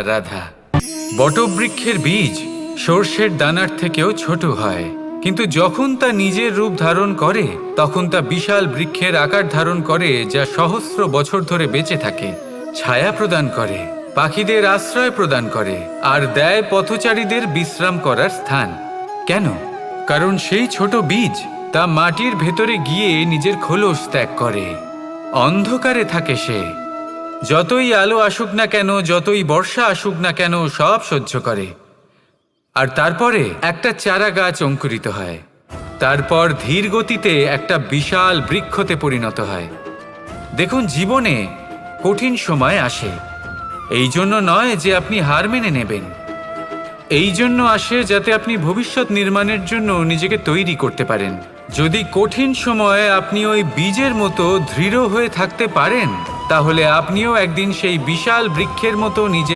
রাধা। বটবৃক্ষের বীজ সর্ষের দানার থেকেও ছোট হয়, কিন্তু যখন তা নিজের রূপ ধারণ করে তখন তা বিশাল বৃক্ষের আকার ধারণ করে, যা সহস্র বছর ধরে বেঁচে থাকে, ছায়া প্রদান করে, পাখিদের আশ্রয় প্রদান করে আর দেয় পথচারীদের বিশ্রাম করার স্থান। কেন? কারণ সেই ছোট বীজ তা মাটির ভেতরে গিয়ে নিজের খোলস ত্যাগ করে। অন্ধকারে থাকে সে, যতই আলো আসুক না কেন, যতই বর্ষা আসুক না কেন, সব সহ্য করে। আর তারপরে একটা চারা গাছ অঙ্কুরিত হয়, তারপর ধীর গতিতে একটা বিশাল বৃক্ষতে পরিণত হয়। দেখুন, জীবনে কঠিন সময় আসে, এই জন্য নয় যে আপনি হার মেনে নেবেন, এই জন্য আসে যাতে আপনি ভবিষ্যৎ নির্মাণের জন্য নিজেকে তৈরি করতে পারেন। যদি কঠিন সময়ে আপনি ওই বীজের মতো দৃঢ় হয়ে থাকতে পারেন, তাহলে আপনিও একদিন সেই বিশাল বৃক্ষের মতো নিজে